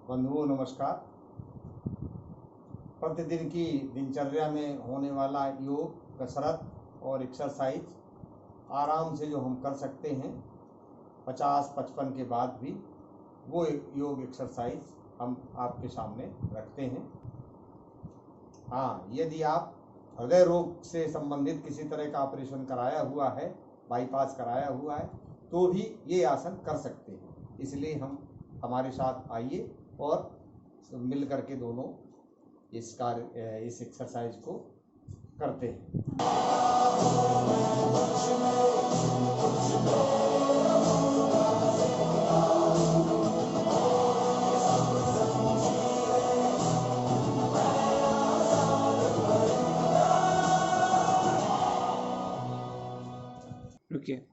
बंधुओं नमस्कार। प्रतिदिन की दिनचर्या में होने वाला योग, कसरत और एक्सरसाइज आराम से जो हम कर सकते हैं 50-55 के बाद भी, वो योग एक्सरसाइज हम आपके सामने रखते हैं। हाँ, यदि आप हृदय रोग से संबंधित किसी तरह का ऑपरेशन कराया हुआ है, बाईपास कराया हुआ है, तो भी ये आसन कर सकते हैं। इसलिए हमारे साथ आइए और मिल करके दोनों इस एक्सरसाइज को करते हैं। रुकिए।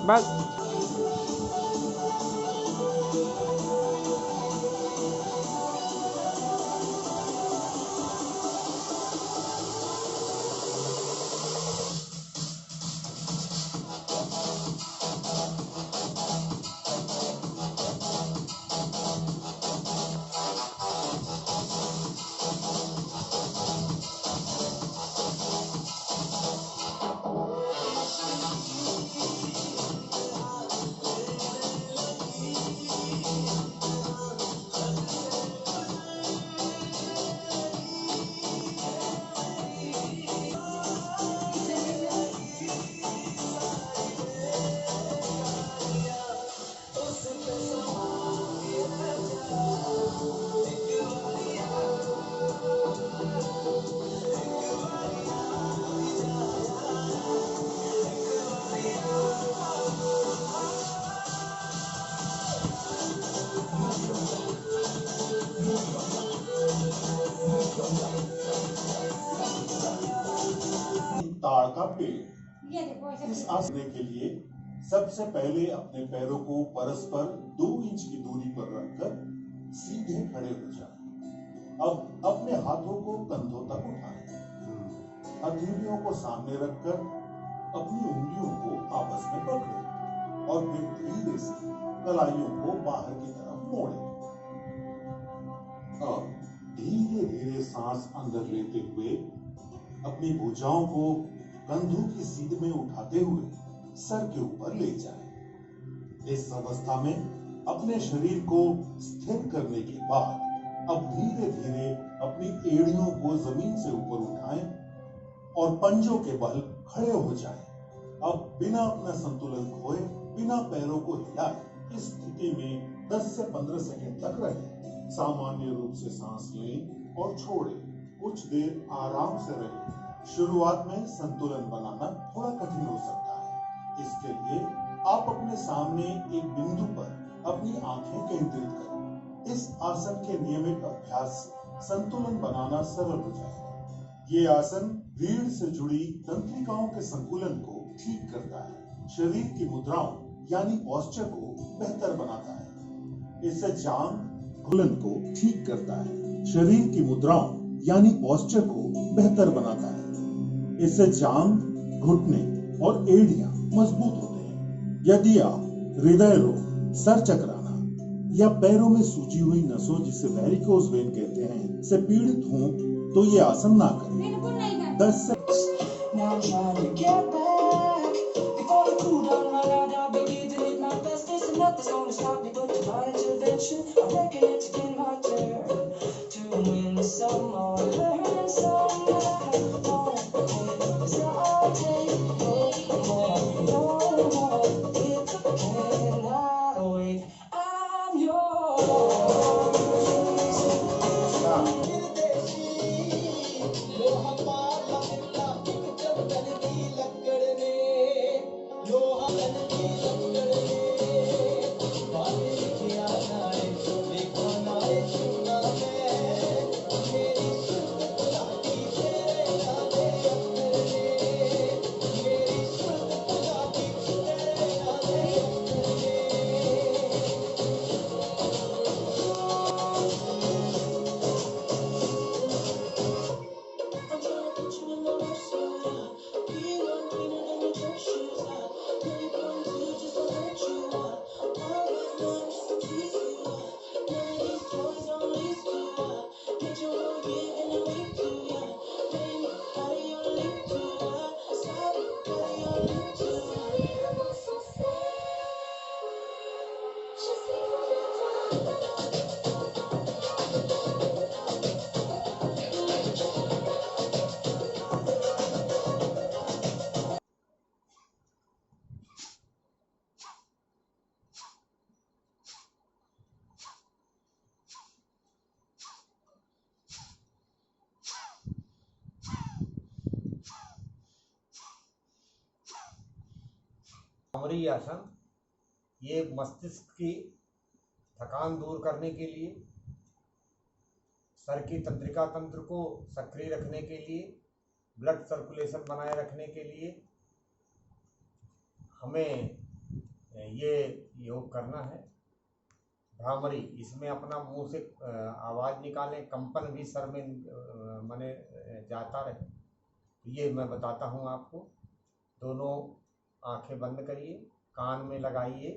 बस। ताड़ का पेड़। इस आसन के लिए सबसे पहले अपने पैरों को परस्पर 2 इंच की दूरी पर रखकर सीधे खड़े हो जाएं। अब अपने हाथों को कंधों तक उठाएं। हथेलियों को सामने रखकर अपनी उंगलियों को आपस में पकड़ें और फिर धीरे से कलाइयों को बाहर की तरफ मोड़ें। अब धीरे धीरे सांस अंदर लेते हुए अपनी भुजाओं को कंधों की सीध में उठाते हुए सर के ऊपर ले जाएं। इस अवस्था में अपने शरीर को स्थिर करने के बाद अब धीरे धीरे अपनी एड़ियों को जमीन से ऊपर उठाएं और पंजों के बल खड़े हो जाएं। अब बिना अपना संतुलन खोए, बिना पैरों को हिलाए इस स्थिति में 10 से 15 सेकंड तक रहें। सामान्य रूप से सांस लें और छोड़ें। कुछ देर आराम से रहें। शुरुआत में संतुलन बनाना थोड़ा कठिन हो सकता है। इसके लिए आप अपने सामने एक बिंदु पर अपनी आंखें केंद्रित करें। इस आसन के नियमित अभ्यास से संतुलन बनाना सरल हो जाएगा। ये आसन रीढ़ से जुड़ी तंत्रिकाओं के संतुलन को ठीक करता है। शरीर की मुद्राओं यानी पोस्चर को बेहतर बनाता है। इससे जांघ घुलन को ठीक करता है। शरीर की मुद्राओं यानी पोस्चर को बेहतर बनाता है। इससे जांघ, घुटने और एड़ियां मजबूत होते हैं। यदि आप हृदय रोग, सर चकराना या पैरों में सूजी हुई नसों जिसे वेरिकोज वेन कहते हैं से पीड़ित हों तो ये आसन ना करें। 10 से भ्रामरी आसन, ये मस्तिष्क की थकान दूर करने के लिए, सर की तंत्रिका तंत्र को सक्रिय रखने के लिए, ब्लड सर्कुलेशन बनाए रखने के लिए हमें ये योग करना है। भ्रामरी, इसमें अपना मुंह से आवाज निकालें, कंपन भी सर में माने जाता रहे। ये मैं बताता हूँ आपको। दोनों आंखें बंद करिए, कान में लगाइए,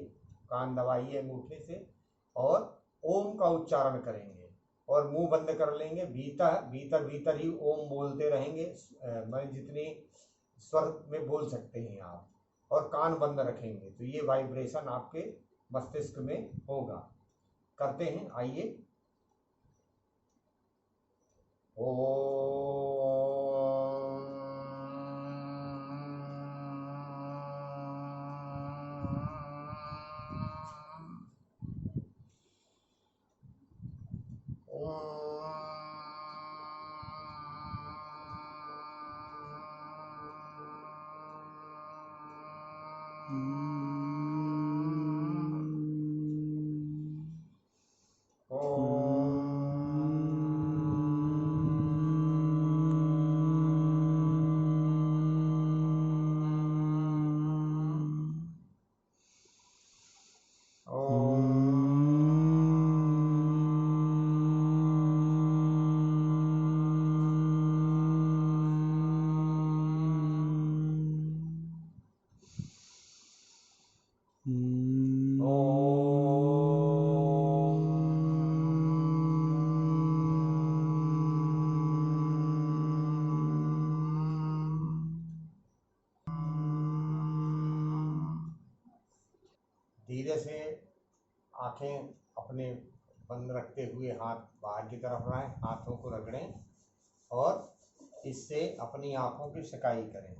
कान दबाइए अंगूठे से और ओम का उच्चारण करेंगे और मुंह बंद कर लेंगे। भीतर भीतर भीतर ही ओम बोलते रहेंगे, मैं जितनी स्वर में बोल सकते हैं आप, और कान बंद रखेंगे तो ये वाइब्रेशन आपके मस्तिष्क में होगा। करते हैं, आइए। धीरे से आंखें अपने बंद रखते हुए हाथ बाहर की तरफ लाएं, हाथों को रगड़ें और इससे अपनी आंखों की सिकाई करें।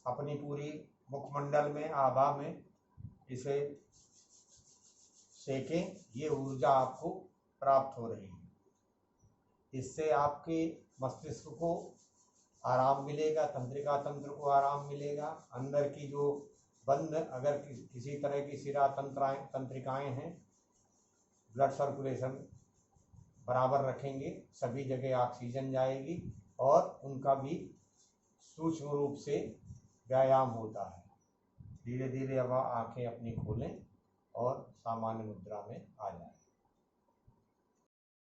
अपनी पूरी मुखमंडल में, आभा में इसे सेकें। ये ऊर्जा आपको प्राप्त हो रही है। इससे आपके मस्तिष्क को आराम मिलेगा, तंत्रिका तंत्र को आराम मिलेगा। अंदर की जो बंद अगर किसी तरह की शिरा तंत्रिकाएं हैं, ब्लड सर्कुलेशन बराबर रखेंगे, सभी जगह ऑक्सीजन जाएगी और उनका भी सूक्ष्म रूप से व्यायाम होता है। धीरे धीरे अब आंखें अपनी खोलें और सामान्य मुद्रा में आ जाएं।